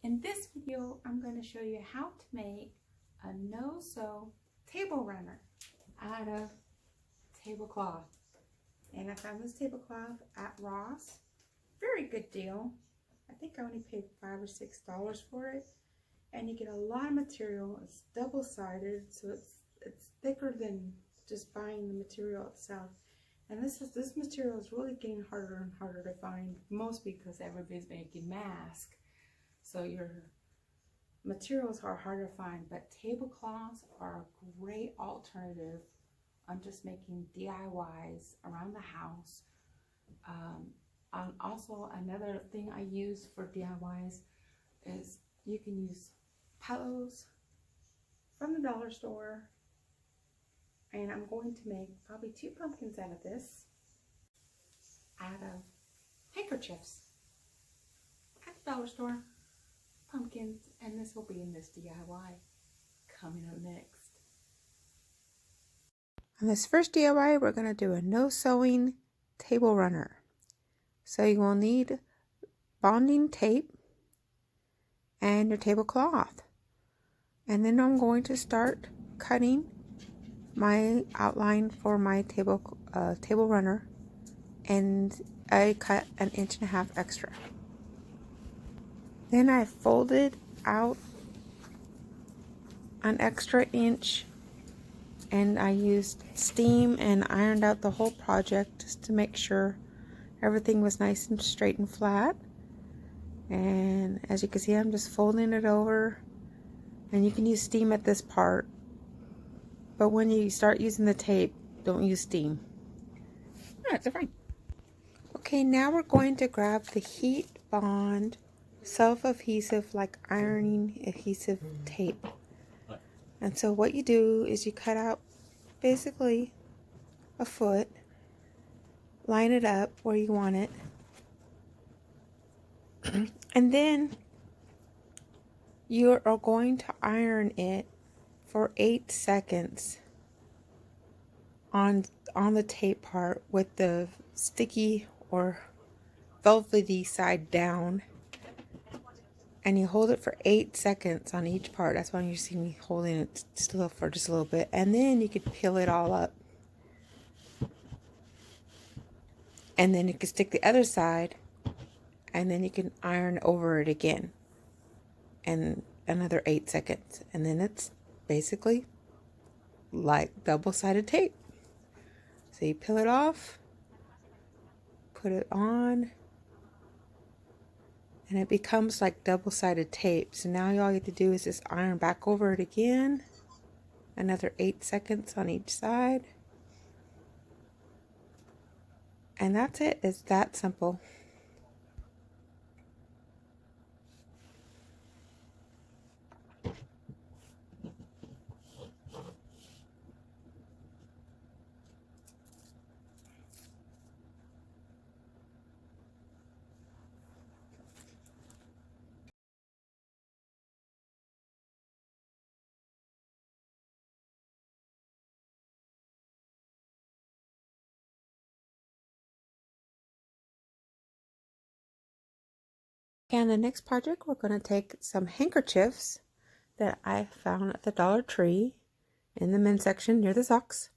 In this video, I'm going to show you how to make a no-sew table runner out of tablecloth. And I found this tablecloth at Ross. Very good deal. I think I only paid $5 or $6 for it. And you get a lot of material. It's double-sided, so it's thicker than just buying the material itself. And this material is really getting harder and harder to find, mostly because everybody's making masks. So your materials are hard to find, but tablecloths are a great alternative on just making DIYs around the house. And also another thing I use for DIYs is you can use pillows from the dollar store. And I'm going to make probably 2 pumpkins out of this, out of handkerchiefs at the dollar store. Pumpkins, and this will be in this DIY coming up next. On this first DIY, we're going to do a no sewing table runner. So you will need bonding tape and your tablecloth. And then I'm going to start cutting my outline for my table runner, and I cut 1.5 inches extra. Then I folded out an extra inch, and I used steam and ironed out the whole project just to make sure everything was nice and straight and flat. And as you can see, I'm just folding it over, and you can use steam at this part, but when you start using the tape, don't use steam. That's fine. Okay, now we're going to grab the heat bond self-adhesive, like ironing adhesive tape. And so what you do is you cut out basically a foot, line it up where you want it, and then you are going to iron it for 8 seconds on the tape part with the sticky or velvety side down. And you hold it for 8 seconds on each part. That's why you see me holding it still for just a little bit. And then you could peel it all up. And then you can stick the other side. And then you can iron over it again. And another 8 seconds. And then it's basically like double-sided tape. So you peel it off. Put it on. And it becomes like double-sided tape. So now all you have to do is just iron back over it again. Another 8 seconds on each side. And that's it. It's that simple. And the next project, we're going to take some handkerchiefs that I found at the Dollartree in the men's section near the socks.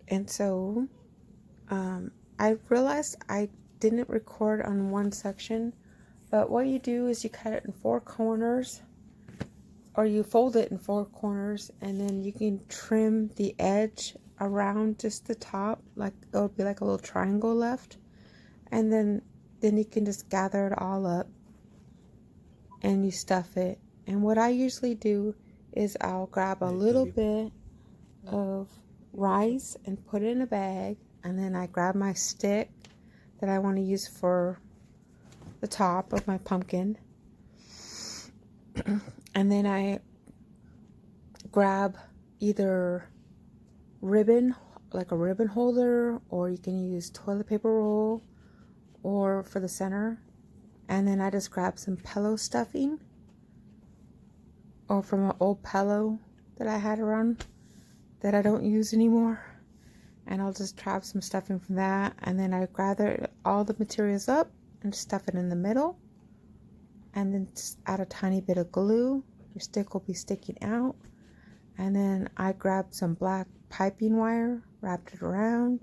And so I realized I didn't record on one section, but what you do is you cut it in 4 corners, or you fold it in 4 corners, and then you can trim the edge around just the top, like it'll be like a little triangle left. And then you can just gather it all up and you stuff it. And what I usually do is I'll grab a little bit of rice and put it in a bag, and then I grab my stick that I want to use for the top of my pumpkin, and then I grab either ribbon, like a ribbon holder, or you can use toilet paper roll, or for the center, and then I just grab some pillow stuffing, or from an old pillow that I had around that I don't use anymore, and I'll just grab some stuffing from that, and then I gather all the materials up and stuff it in the middle, and then just add a tiny bit of glue. Your stick will be sticking out, and then I grabbed some black piping wire, wrapped it around,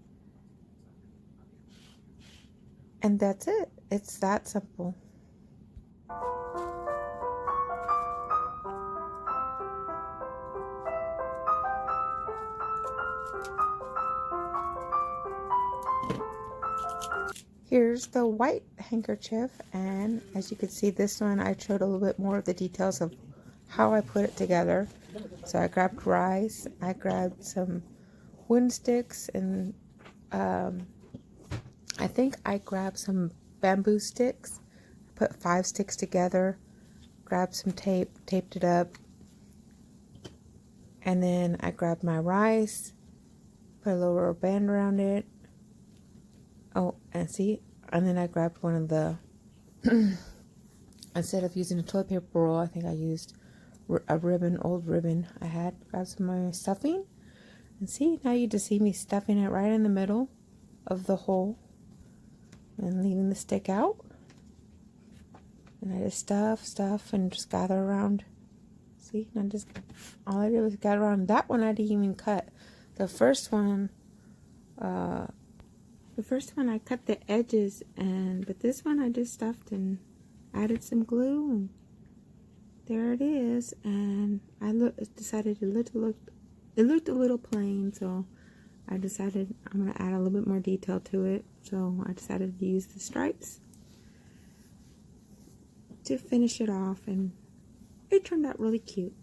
and that's it. It's that simple. Here's the white handkerchief, and as you can see, this one I showed a little bit more of the details of how I put it together. So I grabbed rice, I grabbed some wooden sticks, and I think I grabbed some bamboo sticks. Put 5 sticks together, grabbed some tape, taped it up, and then I grabbed my rice, put a little rubber band around it. Oh, and see, and then I grabbed one of the, instead of using a toilet paper roll, I think I used a ribbon, old ribbon I had. Grabbed some of my stuffing, and see, now you just see me stuffing it right in the middle of the hole, and leaving the stick out. And I just stuff, and just gather around. See, and all I did was gather around. That one I didn't even cut. The first one I cut the edges, but this one I just stuffed and added some glue, and there it is. And I decided it looked a little plain, so I decided I'm gonna add a little bit more detail to it. So I decided to use the stripes to finish it off, and it turned out really cute.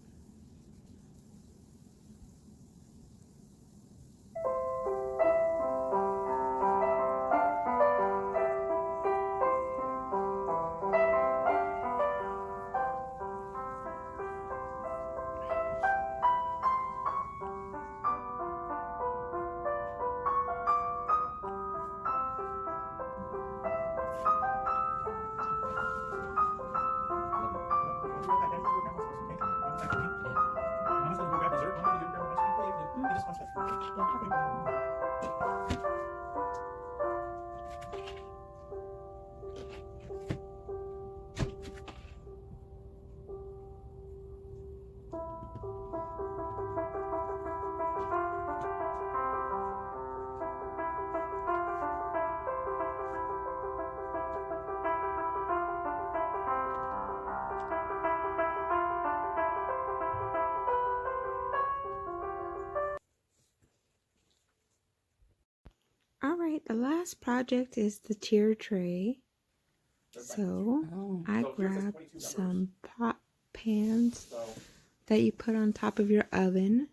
Alright, the last project is the tier tray. So I grabbed some pot pans that you put on top of your oven,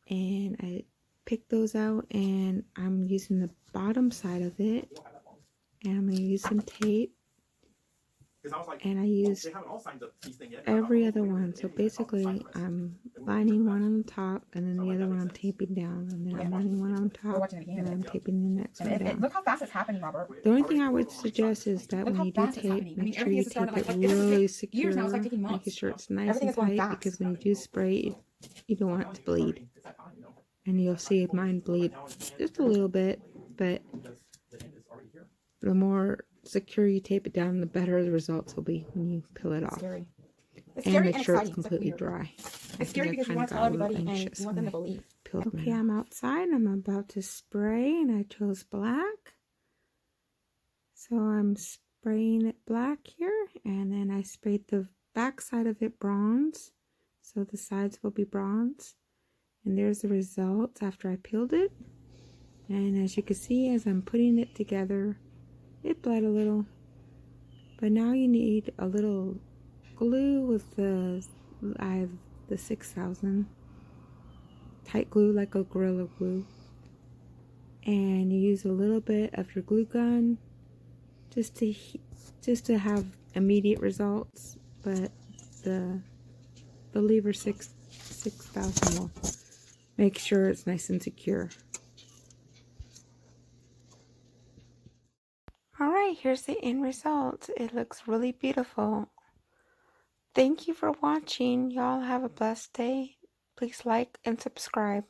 and I picked those out, and I'm using the bottom side of it, and I'm going to use some tape, and I used every other one. So basically I'm lining one on the top, and then the other one I'm taping down, and then I'm lining one on top, and then I'm taping the next one down. Look how fast it's happening, Robert. The only thing I would suggest is that when you do tape, make sure you tape it really secure, making sure it's nice and tight, because when you do spray, you don't want it to bleed. And you'll see mine bleed just a little bit, but the more secure you tape it down, the better the results will be when you peel it off. And make sure it's completely dry. It's scary because you want to tell everybody and you want them to believe. Okay, I'm outside. I'm about to spray, and I chose black. So I'm spraying it black here, and then I sprayed the back side of it bronze. So the sides will be bronze. And there's the results after I peeled it. And as you can see, as I'm putting it together, it bled a little. But now you need a little glue with I have the 6000 tight glue, like a Gorilla Glue. And you use a little bit of your glue gun just to have immediate results. But the lever 6000 will make sure it's nice and secure. Alright, here's the end result. It looks really beautiful. Thank you for watching. Y'all have a blessed day. Please like and subscribe.